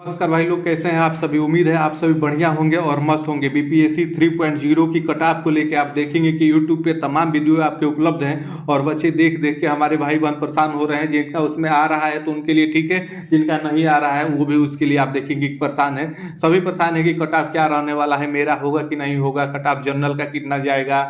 नमस्कार भाई लोग, कैसे हैं आप सभी। उम्मीद है आप सभी बढ़िया होंगे और मस्त होंगे। बीपीएससी 3.0 की कटऑफ को लेके आप देखेंगे कि यूट्यूब पे तमाम वीडियो आपके उपलब्ध हैं और बच्चे देख देख के हमारे भाई बहन परेशान हो रहे हैं। जिनका उसमें आ रहा है तो उनके लिए ठीक है, जिनका नहीं आ रहा है वो भी उसके लिए आप देखेंगे परेशान है। सभी परेशान है कि कटऑफ क्या रहने वाला है, मेरा होगा कि नहीं होगा, कटऑफ जनरल का कितना जाएगा,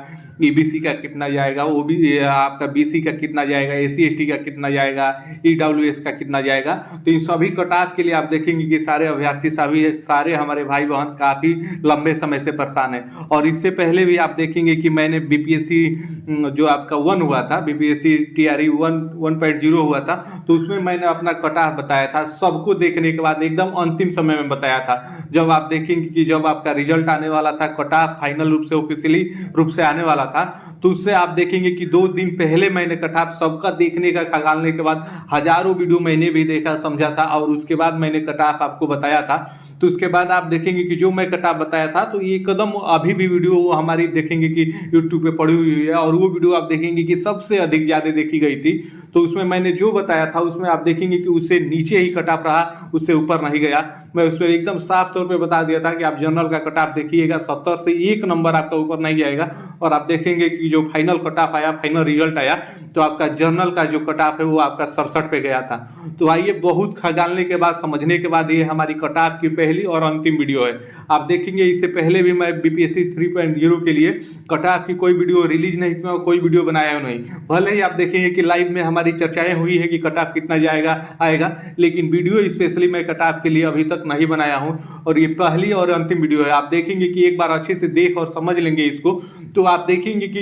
ईबीसी का कितना जाएगा, वो भी आपका बीसी का कितना जाएगा, एसी एसटी का कितना जाएगा, ईडब्ल्यूएस का कितना जाएगा। तो इन सभी कटऑफ के लिए आप देखेंगे कि सारे अभ्यर्थी सारे हमारे भाई बहन काफी लंबे समय से परेशान है। और इससे पहले भी आप देखेंगे कि मैंने बीपीएससी जो आपका 1 हुआ था, बीपीएससी टीआरई 1.0 हुआ था, तो उसमें मैंने अपना कटऑफ बताया था। सबको देखने के बाद एकदम अंतिम समय में बताया था। जब आप देखेंगे कि जब आपका रिजल्ट आने वाला था, कटऑफ फाइनल रूप से ऑफिशियली रूप से आने वाला था, तो उससे आप देखेंगे कि 2 दिन पहले मैंने कटऑफ सबका देखने का खंगालने के बाद हजारों वीडियो मैंने भी देखा समझा था और उसके बाद मैंने कटऑफ आपको बताया था। तो उसके बाद आप देखेंगे कि जो मैं कटऑफ बताया था, तो ये कदम अभी भी वीडियो हमारी देखेंगे कि यूट्यूब पे पड़ी हुई है और वो वीडियो आप देखेंगे कि सबसे अधिक ज्यादा देखी गई थी। तो उसमें मैंने जो बताया था उसमें आप देखेंगे कि उससे नीचे ही कटऑफ रहा, उससे ऊपर नहीं गया। मैं उसमें एकदम साफ तौर पे बता दिया था कि आप जनरल का कटऑफ देखिएगा, 70 से 1 नंबर आपका ऊपर नहीं जाएगा। और आप देखेंगे कि जो फाइनल कटऑफ आया, फाइनल रिजल्ट आया, तो आपका जनरल का जो कटऑफ है वो आपका 67 पे गया था। तो आइए, बहुत खगालने के बाद, समझने के बाद, ये हमारी कटऑफ की पहली और अंतिम वीडियो है। आप देखेंगे इससे पहले भी मैं बीपीएससी 3.0 के लिए कटऑफ की कोई वीडियो रिलीज नहीं किया, कोई वीडियो बनाया नहीं। भले ही आप देखेंगे कि लाइव में हमारी चर्चाएं हुई है कि कटऑफ कितना जाएगा आएगा, लेकिन वीडियो स्पेशली मैं कटऑफ के लिए अभी तक नहीं बनाया हूं और ये पहली और अंतिम वीडियो है। आप देखेंगे कि एक बार अच्छे से देख और समझ लेंगे इसको, तो आप देखेंगे कि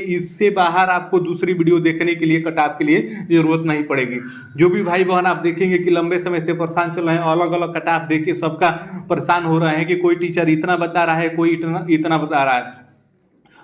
इससे बाहर आपको दूसरी वीडियो देखने के लिए कटऑफ के लिए जरूरत नहीं पड़ेगी। जो भी भाई बहन आप देखेंगे कि लंबे समय से परेशान चल रहे हैं, अलग अलग कटऑफ देख के सबका परेशान हो रहे हैं कि कोई टीचर इतना बता रहा है, कोई इतना बता रहा है।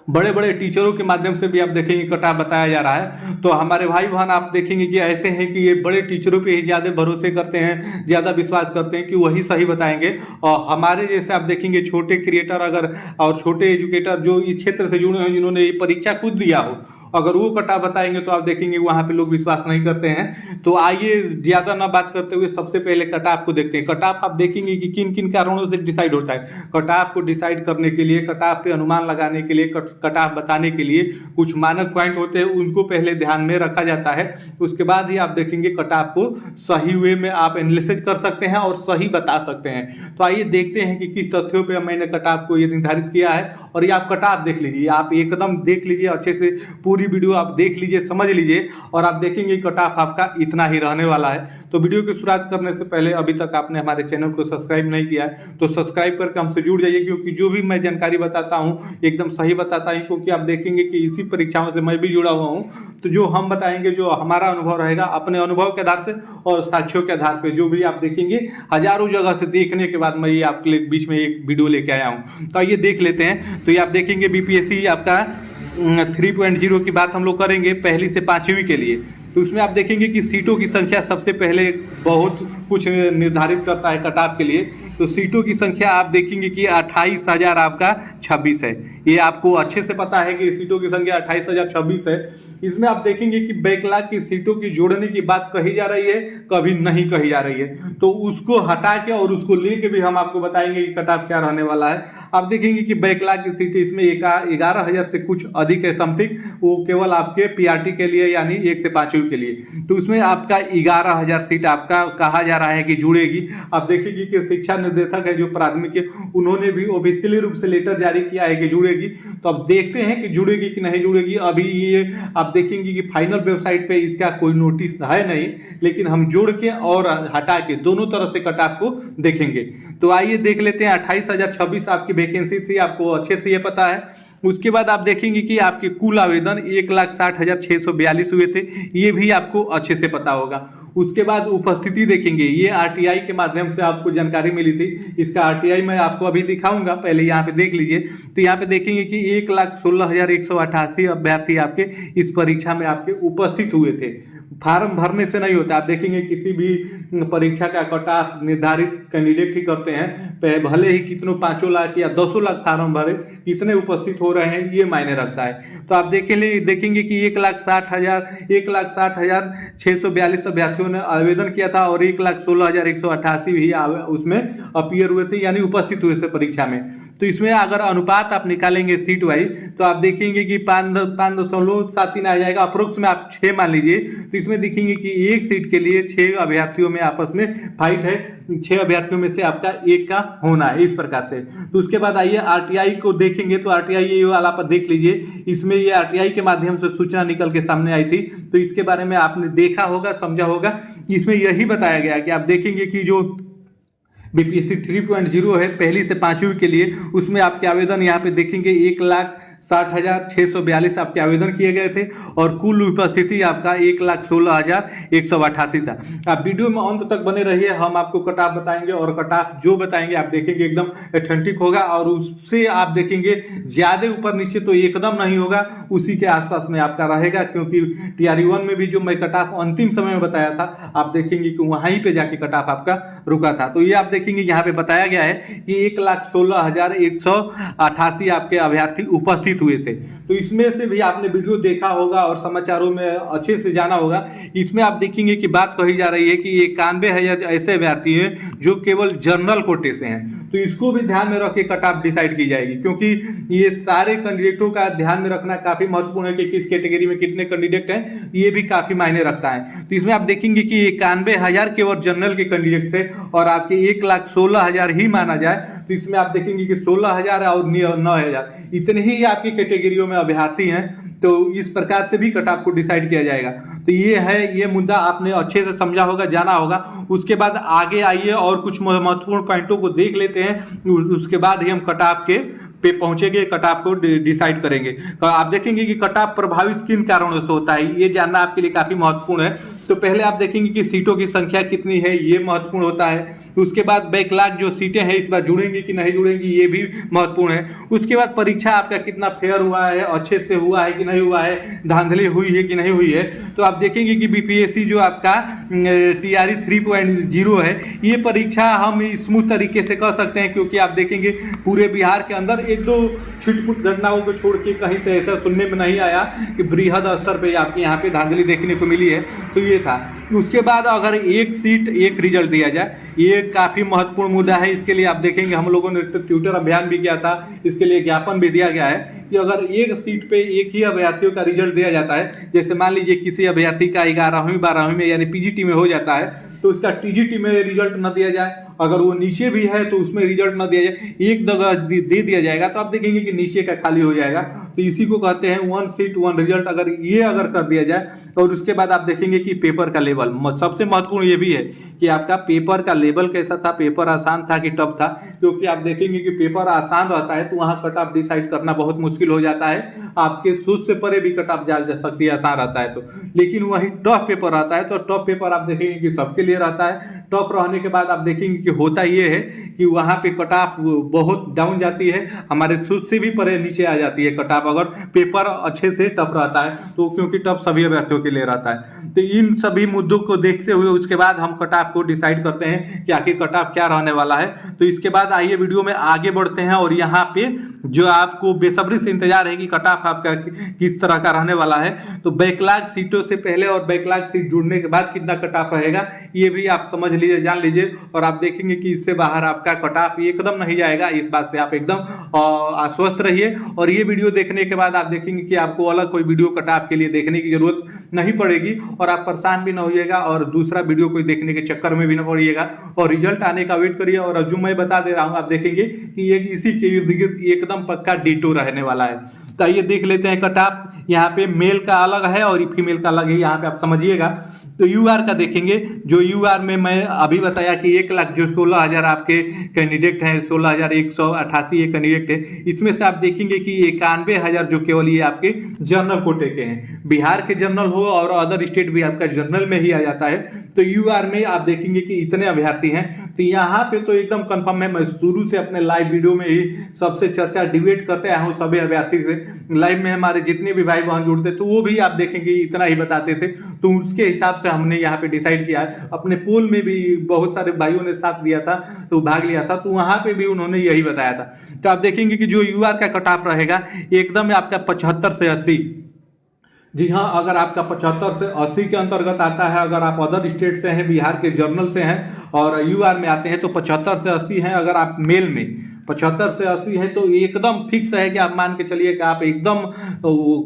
बड़े बड़े टीचरों के माध्यम से भी आप देखेंगे कटऑफ बताया जा रहा है। तो हमारे भाई बहन आप देखेंगे कि ऐसे हैं कि ये बड़े टीचरों पे ही ज्यादा भरोसे करते हैं, ज्यादा विश्वास करते हैं कि वही सही बताएंगे। और हमारे जैसे आप देखेंगे छोटे क्रिएटर अगर और छोटे एजुकेटर जो इस क्षेत्र से जुड़े हैं, जिन्होंने ये परीक्षा खुद दिया हो, अगर वो कटऑफ बताएंगे तो आप देखेंगे वहां पे लोग विश्वास नहीं करते हैं। तो आइए ज्यादा ना बात करते हुए सबसे पहले कटऑफ को देखते हैं। कटऑफ आप देखेंगे कि किन किन कारणों से डिसाइड होता है। कटऑफ को डिसाइड करने के लिए, कटऑफ पे अनुमान लगाने के लिए, कटऑफ बताने के लिए कुछ मानक पॉइंट होते हैं, उनको पहले ध्यान में रखा जाता है। उसके बाद ही आप देखेंगे कटऑफ को सही वे में आप एनालिसिस कर सकते हैं और सही बता सकते हैं। तो आइए देखते हैं कि किस तथ्यों पर मैंने कटऑफ को ये निर्धारित किया है। और ये आप कटऑफ देख लीजिए, आप एकदम देख लीजिए अच्छे से, पूरी वीडियो आप देख लीजिए, समझ लीजिए और आप देखेंगे कटऑफ आपका इतना ही रहने वाला है। तो वीडियो की शुरुआत करने से पहले अभी तक आपने हमारे चैनल को सब्सक्राइब नहीं किया है तो सब्सक्राइब करके हमसे जुड़ जाइए, क्योंकि जो भी मैं जानकारी बताता हूं एकदम सही बताता हूं, क्योंकि आप देखेंगे कि इसी परीक्षाओं से मैं भी जुड़ा हुआ हूं। तो जो हम बताएंगे, जो हमारा अनुभव रहेगा, अपने अनुभव के आधार से और साक्ष्यों के आधार पर, जो भी आप देखेंगे हजारों जगह से देखने के बाद मैं ये आपके बीच में एक वीडियो लेके आया हूँ। तो आइए देख लेते हैं। तो ये आप देखेंगे बीपीएससी आपका 3.0 की बात हम लोग करेंगे पहली से 5वीं के लिए। तो उसमें आप देखेंगे कि सीटों की संख्या सबसे पहले बहुत कुछ निर्धारित करता है कटऑफ के लिए। तो सीटों की संख्या आप देखेंगे कि 28,000 आपका 26 है। ये आपको अच्छे से पता है कि सीटों की संख्या 28,026 है। इसमें आप देखेंगे कि बैकलॉग की सीटों की जोड़ने की बात कही जा रही है, कभी नहीं कही जा रही है। तो उसको हटा के और उसको लेके भी हम आपको बताएंगे कि कटऑफ क्या रहने वाला है। आप देखेंगे कि बैकलॉग की सीटें इसमें 11,000 से कुछ अधिक है समथिंग, वो केवल आपके पीआरटी के लिए, यानी 1 से 5वीं के लिए। तो उसमें आपका 11,000 सीट आपका कहा जा रहा है कि जुड़ेगी। आप देखेंगे कि शिक्षा निर्देशक है जो प्राथमिक है, उन्होंने भी ऑफिशियली रूप से लेटर जारी किया है कि जुड़ेगी। तो अब देखते हैं कि जुड़ेगी कि नहीं जुड़ेगी। अभी ये आप देखेंगे कि फाइनल वेबसाइट पे इसका कोई नोटिस है नहीं, लेकिन हम जोड़ के और हटा के दोनों तरफ से कटऑफ को देखेंगे। तो आइए देख लेते हैं। 28,026 आपकी वैकेंसी थी, आपको अच्छे से ये पता है। उसके बाद आप देखेंगे कि आपके कुल आवेदन 1,60,642 हुए थे, ये भी आपको अच्छे से पता होगा। उसके बाद उपस्थिति देखेंगे, ये आरटीआई के माध्यम से आपको जानकारी मिली थी। इसका आरटीआई मैं आपको अभी दिखाऊंगा, पहले यहाँ पे देख लीजिए। तो यहाँ पे देखेंगे कि 1,16,188 अभ्यर्थी आपके इस परीक्षा में आपके उपस्थित हुए थे। फार्म भरने से नहीं होता। आप देखेंगे किसी भी परीक्षा का कट ऑफ निर्धारित कैंडिडेट ही करते हैं, भले ही कितनों 5 लाख या 10 लाख फार्म भरे, कितने उपस्थित हो रहे हैं ये मायने रखता है। तो आप देखेंगे कि 1,60,642 अभ्यर्थियों ने आवेदन किया था और 1,16,188 भी उसमें अपीयर हुए थे, यानी उपस्थित हुए थे परीक्षा में। तो इसमें अगर अनुपात आप निकालेंगे सीट वाइज तो आप देखेंगे कि 5.73 आ जाएगा, अप्रोक्स में आप 6 मान लीजिए। तो इसमें देखेंगे कि एक सीट के लिए 6 अभ्यर्थियों में आपस में फाइट है, 6 अभ्यर्थियों में से आपका एक का होना है, इस प्रकार से। तो उसके बाद आइए आरटीआई को देखेंगे। तो आरटीआई ये वाला पर देख लीजिए, इसमें ये आरटीआई के माध्यम से सूचना निकल के सामने आई थी। तो इसके बारे में आपने देखा होगा, समझा होगा। इसमें यही बताया गया कि आप देखेंगे कि जो बीपीएससी 3.0 है पहली से 5वीं के लिए, उसमें आपके आवेदन यहाँ पे देखेंगे 1,60,642 आपके आवेदन किए गए थे और कुल उपस्थिति आपका 1,16,188 था। आप वीडियो में अंत तक बने रहिए, हम आपको कट ऑफ बताएंगे और कट ऑफ जो बताएंगे आप देखेंगे एकदम ऑथेंटिक होगा और उससे आप देखेंगे ज्यादा ऊपर नीचे तो एकदम नहीं होगा, उसी के आसपास में आपका रहेगा। क्योंकि TRE-1 में भी जो मैं कट ऑफ अंतिम समय में बताया था, आप देखेंगे कि वहीं पे जाके कट ऑफ आपका रुका था। तो ये आप देखेंगे यहाँ पे बताया गया है कि 1,16,188 आपके अभ्यर्थी उपस्थित हुए थे। तो इसमें से भी आपने वीडियो देखा होगा और समाचारों में अच्छे से जाना होगा। इसमें आप देखेंगे कि बात कही जा रही है कि 91,000 ऐसे अभ्यर्थी हैं जो केवल जनरल कोटे से हैं। तो इसको भी ध्यान में रख के कट ऑफ डिसाइड की जाएगी, क्योंकि ये सारे कैंडिडेटों का ध्यान में रखना काफी महत्वपूर्ण है कि किस कैटेगरी में कितने कैंडिडेट हैं, ये भी काफी मायने रखता है। तो इसमें आप देखेंगे कि 91,000 केवल जनरल के कैंडिडेट थे और आपके 1,16,000 ही माना जाए तो इसमें आप देखेंगे कि 16,000 और 9,000 इतने ही आपकी कैटेगरियों में अभ्यर्थी हैं। तो इस प्रकार से भी कट ऑफ को डिसाइड किया जाएगा। तो ये है, ये मुद्दा आपने अच्छे से समझा होगा, जाना होगा। उसके बाद आगे आइए और कुछ महत्वपूर्ण पॉइंटों को देख लेते हैं, उसके बाद ही हम कट ऑफ के पे पहुंचेंगे, कट ऑफ को डिसाइड करेंगे। तो आप देखेंगे कि कट ऑफ प्रभावित किन कारणों से होता है, ये जानना आपके लिए काफी महत्वपूर्ण है। तो पहले आप देखेंगे कि सीटों की संख्या कितनी है, ये महत्वपूर्ण होता है। उसके बाद बैकलॉग जो सीटें हैं इस बार जुड़ेंगी कि नहीं जुड़ेंगी, ये भी महत्वपूर्ण है। उसके बाद परीक्षा आपका कितना फेयर हुआ है, अच्छे से हुआ है कि नहीं हुआ है, धांधली हुई है कि नहीं हुई है। तो आप देखेंगे कि बीपीएससी जो आपका TRE 3.0 है, ये परीक्षा हम स्मूथ तरीके से कर सकते हैं, क्योंकि आप देखेंगे पूरे बिहार के अंदर 1-2 छिटपुट घटनाओं को छोड़ के कहीं से ऐसा सुनने में नहीं आया कि बृहद स्तर पे आपके यहाँ पे धांधली देखने को मिली है। तो ये था। उसके बाद अगर एक सीट एक रिजल्ट दिया जाए, ये काफी महत्वपूर्ण मुद्दा है। इसके लिए आप देखेंगे हम लोगों ने ट्विटर अभियान भी किया था, इसके लिए ज्ञापन भी दिया गया है कि अगर एक सीट पे एक ही अभ्यर्थियों का रिजल्ट दिया जाता है, जैसे मान लीजिए किसी अभ्यर्थी का 11वीं 12वीं में यानी PGT में हो जाता है, तो उसका TGT में रिजल्ट न दिया जाए, अगर वो नीचे भी है तो उसमें रिजल्ट न दिया जाए, एक जगह दे दिया जाएगा, तो आप देखेंगे कि नीचे का खाली हो जाएगा। तो इसी को कहते हैं 1 सीट 1 रिजल्ट, अगर ये कर दिया जाए। और उसके बाद आप देखेंगे कि पेपर का लेवल, सबसे महत्वपूर्ण ये भी है कि आपका पेपर का लेवल कैसा था, पेपर आसान था कि टफ था। क्योंकि आप देखेंगे कि पेपर आसान रहता है तो वहाँ कट ऑफ डिसाइड करना बहुत मुश्किल हो जाता है, आपके सोच से परे भी कट ऑफ जा सकती है, आसान रहता है तो। लेकिन वही टफ पेपर आता है तो टफ पेपर आप देखेंगे कि सबके लिए रहता है। टफ रहने के बाद आप देखेंगे कि होता ये है कि वहाँ पे कट ऑफ बहुत डाउन जाती है, हमारे सोच से भी परे नीचे आ जाती है कट ऑफ, अगर पेपर अच्छे से टफ रहता है तो, क्योंकि टफ सभी अभ्यर्थियों के लिए रहता है। तो इन सभी मुद्दों को देखते हुए उसके बाद हम कट ऑफ को डिसाइड करते हैं कि आखिर कट ऑफ क्या रहने वाला है। तो इसके बाद आइए वीडियो में आगे बढ़ते हैं और यहाँ पे जो आपको बेसब्री से इंतजार है कि कट ऑफ आपका किस तरह का रहने वाला है। तो बैकलॉग सीटों से पहले और बैकलॉग सीट जुड़ने के बाद कितना कट ऑफ रहेगा, ये भी आप समझ लीजिए, जान लीजिए। और आप देखेंगे कि इससे बाहर आपका कट ऑफ एकदम नहीं जाएगा, इस बात से आप एकदम आश्वस्त रहिए। और ये वीडियो देखने के बाद आप देखेंगे कि आपको अलग कोई वीडियो कट ऑफ के लिए देखने की जरूरत नहीं पड़ेगी और आप परेशान भी ना होइएगा और दूसरा वीडियो कोई देखने के चक्कर में भी ना पड़िएगा। और रिजल्ट आने का वेट करिए। और जो मैं बता दे रहा हूँ आप देखेंगे कि ये इसी के इर्द गिर्द एकदम पक्का डिटो रहने वाला है। तो आइए देख लेते हैं कट ऑफ। यहाँ पे मेल का अलग है और फीमेल का अलग है, यहाँ पे आप समझिएगा। तो यूआर का देखेंगे, जो यूआर में मैं अभी बताया कि 1 लाख जो 16,000 आपके कैंडिडेट हैं, 16,188 ये कैंडिडेट है, इसमें से आप देखेंगे कि 91,000 जो केवल ये आपके जनरल कोटे के हैं। बिहार के जनरल हो और अदर स्टेट भी आपका जनरल में ही आ जाता है। तो यूआर में आप देखेंगे कि इतने अभ्यर्थी हैं। तो यहाँ पे तो एकदम कंफर्म है। मैं शुरू से अपने लाइव वीडियो में ही सबसे चर्चा डिबेट करते आया हूँ सभी अभ्यर्थी से। लाइव में हमारे जितने भी भाई बहन जुड़ते तो वो भी आप देखेंगे इतना ही बताते थे, तो उसके हिसाब से हमने यहाँ पे डिसाइड किया है। अपने पोल में भी बहुत सारे भाइयों ने साथ दिया था, तो भाग लिया था, तो वहां पे भी उन्होंने यही बताया था। तो आप देखेंगे कि जो यूआर का कट ऑफ रहेगा एकदम आपका 75 से 80। जी हाँ, अगर आपका 75 से 80 के अंतर्गत आता है, अगर आप अदर स्टेट से हैं, बिहार के जर्नल से हैं और यूआर में आते हैं तो 75 से 80 हैं। अगर आप मेल में 75 से 80 है तो एकदम फिक्स है कि आप मान के चलिए कि आप एकदम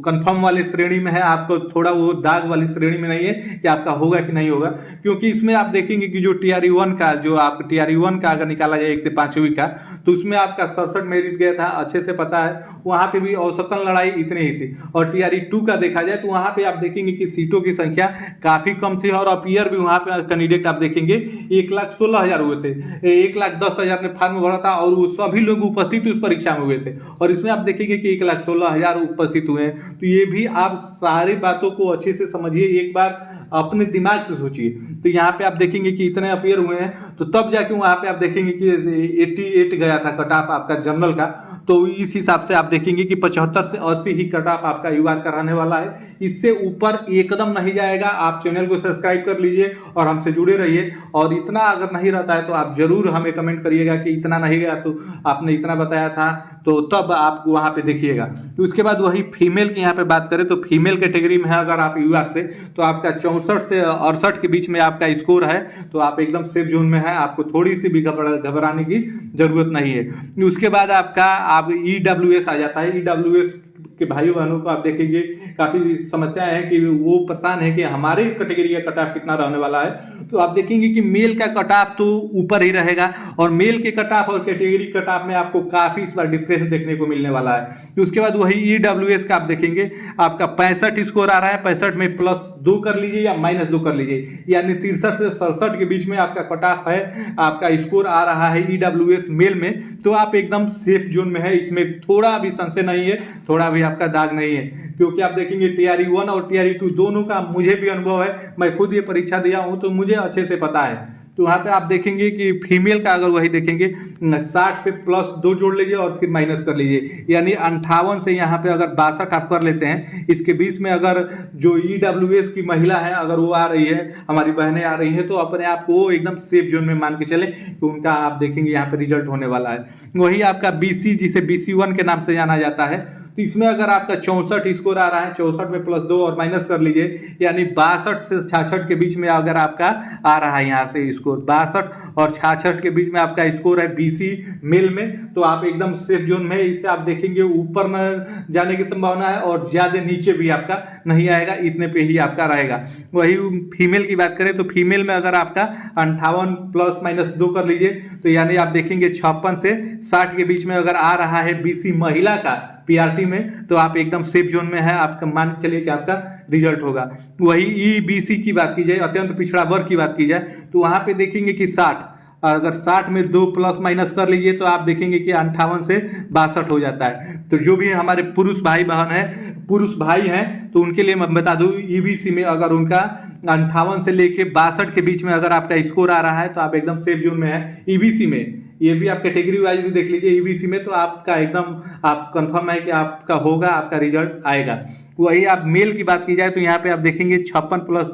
कंफर्म वाली श्रेणी में है, आपको थोड़ा वो दाग वाली श्रेणी में नहीं है कि आपका होगा कि नहीं होगा। क्योंकि इसमें आप देखेंगे कि जो TRE1 का, जो आप TRE1 का अगर निकाला जाए 1 से 5वीं का, तो उसमें आपका 67 मेरिट गया था, अच्छे से पता है। वहां पे भी औसतन लड़ाई इतनी ही थी। और TRE2 का देखा जाए तो वहां पे आप देखेंगे कि सीटों की संख्या काफी कम थी और अपीयर भी वहां पे कैंडिडेट आप देखेंगे 1,16,000 हुए थे, 1,10,000 ने फॉर्म भरा था और वो सभी लोग उपस्थित उस परीक्षा में हुए थे। और इसमें आप देखेंगे कि 1,16,000 उपस्थित हुए हैं। तो ये भी आप सारी बातों को अच्छे से समझिए, एक बार अपने दिमाग से सोचिए। तो यहाँ पे आप देखेंगे कि इतने अपियर हुए हैं, तो तब जाके वहां पे आप देखेंगे कि 88 गया था कट ऑफ आपका जनरल का। तो इस हिसाब से आप देखेंगे कि 75 से 80 ही कट ऑफ आपका यूआर का रहने वाला है। इससे ऊपर एकदम नहीं जाएगा। आप चैनल को सब्सक्राइब कर लीजिए और हमसे जुड़े रहिए। और इतना अगर नहीं रहता है तो आप जरूर हमें कमेंट करिएगा कि इतना नहीं गया, तो आपने इतना बताया था, तो तब आप वहां पे देखिएगा। तो उसके बाद वही फीमेल की यहाँ पे बात करें तो फीमेल कैटेगरी में है अगर आप यूआर से, तो आपका 64 से 68 के बीच में आपका स्कोर है, तो आप एकदम सेफ जोन में है। आपको थोड़ी सी भी घबराने की जरूरत नहीं है। उसके बाद आपका आप EWS आ जाता है। EWS के भाइयों बहनों को आप देखेंगे काफी समस्याएं हैं कि वो परेशान है कि हमारे कैटेगरी का कट ऑफ कितना रहने वाला है। तो आप देखेंगे कि मेल का कट ऑफ तो ऊपर ही रहेगा और मेल के कट ऑफ और कैटेगरी कट ऑफ में आपको काफी इस बार डिफरेंस देखने को मिलने वाला है। तो उसके बाद वही EWS का आप देखेंगे आपका 65 स्कोर आ रहा है, 65 में +2 कर लीजिए या -2 कर लीजिए, यानी 63 से 67 के बीच में आपका कट ऑफ है, आपका स्कोर आ रहा है EWS मेल में। तो आप एकदम सेफ जोन में है, इसमें थोड़ा भी संशय नहीं है, थोड़ा भी आपका दाग नहीं है। क्योंकि आप देखेंगे TRE1 और TRE2 दोनों का मुझे भी अनुभव है, मैं खुद ये परीक्षा दिया हूं तो मुझे अच्छे से पता है। तो वहां पे आप देखेंगे कि फीमेल का अगर वही देखेंगे 60 पे +2 जोड़ लीजिए और फिर माइनस कर लीजिए, यानी 58 से यहाँ पे अगर 62 आप कर लेते हैं, इसके बीच में अगर जो EWS की महिला है अगर वो आ रही है, हमारी बहनें आ रही हैं, तो अपने आप को एकदम सेफ जोन में मान के चले तो उनका आप देखेंगे यहाँ पे रिजल्ट होने वाला है। वही आपका BC, जिसे BC1 के नाम से जाना जाता है, तो इसमें अगर आपका 64 स्कोर आ रहा है, 64 में +2 और माइनस कर लीजिए, यानी 62 से 66 के बीच में अगर आपका आ रहा है यहाँ से स्कोर 62 और 66 के बीच में आपका स्कोर है BC मेल में, तो आप एकदम सेफ जोन में। इससे आप देखेंगे ऊपर न जाने की संभावना है और ज्यादा नीचे भी आपका नहीं आएगा, इतने पे ही आपका रहेगा। वही फीमेल की बात करें तो फीमेल में अगर आपका 58 + -2 कर लीजिए, तो यानी आप देखेंगे 56 से 60 के बीच में अगर आ रहा है BC महिला का PRT में, तो आप एकदम सेफ जोन में है, आपका मान के चलिए कि आपका रिजल्ट होगा। वही EBC की बात की जाए, अत्यंत पिछड़ा वर्ग की बात की जाए, तो वहां पे देखेंगे कि 60, अगर 60 में 2 + - कर लीजिए तो आप देखेंगे कि 58 से 62 हो जाता है। तो जो भी हमारे पुरुष भाई बहन है, पुरुष भाई हैं, तो उनके लिए मैं बता दूं EBC में अगर उनका 58 से लेके 62 के बीच में अगर आपका स्कोर आ रहा है तो आप एकदम सेफ जोन में है। EBC में ये भी आप कैटेगरी वाइज भी देख लीजिए, EBC में तो आपका एकदम आप कंफर्म है कि आपका होगा, आपका रिजल्ट आएगा। वही आप मेल की बात की जाए तो यहाँ पे आप देखेंगे 56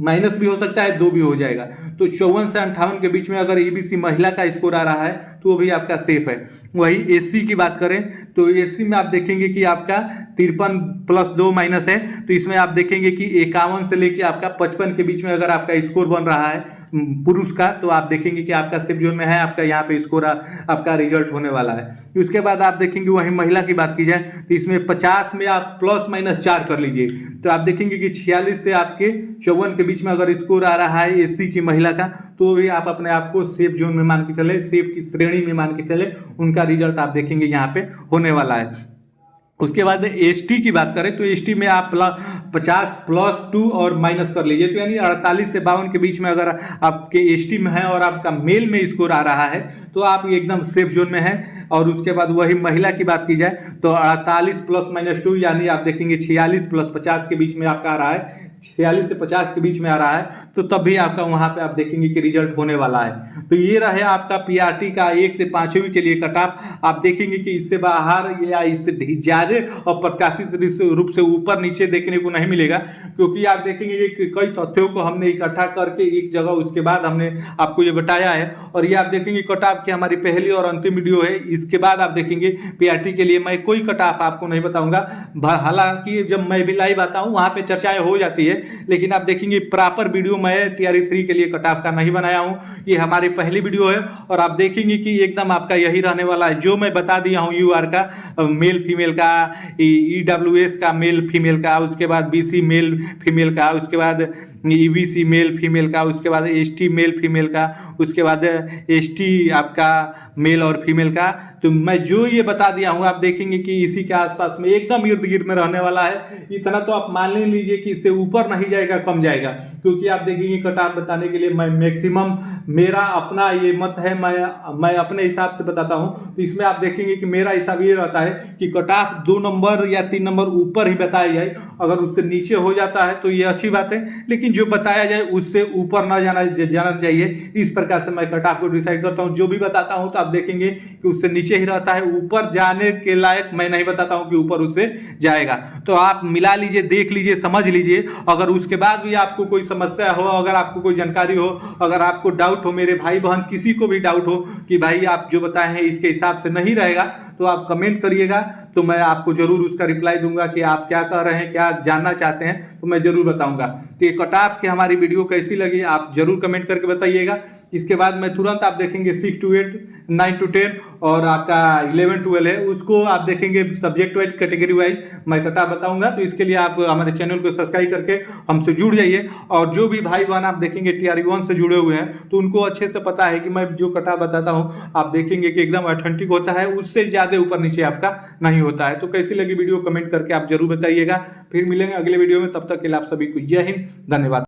माइनस भी हो सकता है, 2 भी हो जाएगा। तो 54 से 58 के बीच में अगर EBC महिला का स्कोर आ रहा है तो वो भी आपका सेफ है। वही SC की बात करें तो SC में आप देखेंगे कि आपका 53 + 2 माइनस है, तो इसमें आप देखेंगे कि 51 से लेके आपका 55 के बीच में अगर आपका स्कोर बन रहा है पुरुष का, तो आप देखेंगे कि आपका सेफ जोन में है, आपका यहाँ पे स्कोर आपका रिजल्ट होने वाला है। उसके बाद आप देखेंगे वही महिला की बात की जाए तो इसमें 50 में आप +-4 कर लीजिए, तो आप देखेंगे कि 46 से आपके 54 के बीच में अगर स्कोर आ रहा है SC की महिला का, तो भी आप अपने आप को सेफ जोन में मान के चले, सेफ की श्रेणी में मान के चले, उनका रिजल्ट आप देखेंगे यहाँ पे होने वाला है। उसके बाद ST की बात करें तो ST में आप 50 +2 और माइनस कर लीजिए, तो यानी 48 से 52 के बीच में अगर आपके ST में है और आपका मेल में स्कोर आ रहा है तो आप एकदम सेफ जोन में है। और उसके बाद वही महिला की बात की जाए तो 48 +-2 यानी आप देखेंगे 46 + 50 के बीच में आपका आ रहा है, 46 से 50 के बीच में आ रहा है तो तब भी आपका वहां पे आप देखेंगे कि रिजल्ट होने वाला है। तो ये रहे आपका पीआरटी का 1 से 5वीं के लिए कट ऑफ। आप देखेंगे कि इससे बाहर या इससे ज्यादा और प्रकाशित रूप से ऊपर नीचे देखने को नहीं मिलेगा, क्योंकि आप देखेंगे कि कई तथ्यों को हमने इकट्ठा करके एक जगह उसके बाद हमने आपको ये बताया है। और ये आप देखेंगे कट ऑफ की हमारी पहली और अंतिम वीडियो है। इसके बाद आप देखेंगे पीआरटी के लिए मैं कोई कट ऑफ आपको नहीं बताऊंगा, हालांकि जब मैं भी लाइव आता हूं वहां पे चर्चाएं हो जाती है, लेकिन आप देखेंगे प्रॉपर वीडियो मैं टीआरई 3 के लिए कट ऑफ का नहीं बनाया हूं। ये हमारी पहली वीडियो है और आप देखेंगे कि एकदम आपका यही रहने वाला है जो मैं बता दिया हूं। यूआर का मेल फीमेल का, ईडब्ल्यूएस का मेल फीमेल का, उसके बाद बीसी मेल फीमेल का, उसके बाद ईबीसी मेल फीमेल का, उसके बाद एसटी मेल फीमेल का, उसके बाद एसटी आपका मेल और फीमेल का। तो मैं जो ये बता दिया हूं आप देखेंगे कि इसी के आसपास में एकदम इर्द गिर्द में रहने वाला है। इतना तो आप मान लीजिए कि इससे ऊपर नहीं जाएगा, कम जाएगा, क्योंकि आप देखेंगे कट ऑफ बताने के लिए मैं मैक्सिमम मेरा अपना ये मत है, मैं अपने हिसाब से बताता हूं। तो इसमें आप देखेंगे कि मेरा हिसाब ये रहता है कि कट ऑफ 2 नंबर या 3 नंबर ऊपर ही बताया जाए। अगर उससे नीचे हो जाता है तो ये अच्छी बात है, लेकिन जो बताया जाए उससे ऊपर ना जाना चाहिए। इस प्रकार से मैं कट ऑफ को डिसाइड करता हूं। जो भी बताता हूं तो आप देखेंगे कि उससे नीचे ही रहता है, ऊपर जाने के लायक मैं नहीं बताता हूं कि ऊपर उससे जाएगा। तो आप मिला लीजिए, देख लीजिए, समझ लीजिए। अगर उसके बाद भी आपको कोई समस्या हो, अगर आपको कोई जानकारी हो, अगर आपको डाउट हो, मेरे भाई बहन किसी को भी डाउट हो कि भाई आप जो बताए हैं इसके हिसाब से नहीं रहेगा, तो आप कमेंट करिएगा, तो मैं आपको जरूर उसका रिप्लाई दूंगा कि आप क्या कह रहे हैं, क्या जानना चाहते हैं, तो मैं जरूर बताऊंगा। तो ये कट ऑफ की हमारी वीडियो कैसी लगी आप जरूर कमेंट करके बताइएगा। इसके बाद मैं तुरंत आप देखेंगे 6 to 8, 9 to 10 और आपका 11 12 है, उसको आप देखेंगे सब्जेक्ट वाइज, कैटेगरी वाइज मैं कट ऑफ बताऊंगा। तो इसके लिए आप हमारे चैनल को सब्सक्राइब करके हमसे जुड़ जाइए। और जो भी भाई बहन आप देखेंगे टीआरई 1 से जुड़े हुए हैं तो उनको अच्छे से पता है कि मैं जो कट ऑफ बताता हूं आप देखेंगे कि एकदम ऑथेंटिक होता है, उससे ज्यादा ऊपर नीचे आपका नहीं होता है। तो कैसी लगी वीडियो कमेंट करके आप जरूर बताइएगा। फिर मिलेंगे अगले वीडियो में, तब तक के लिए आप सभी को जय हिंद, धन्यवाद।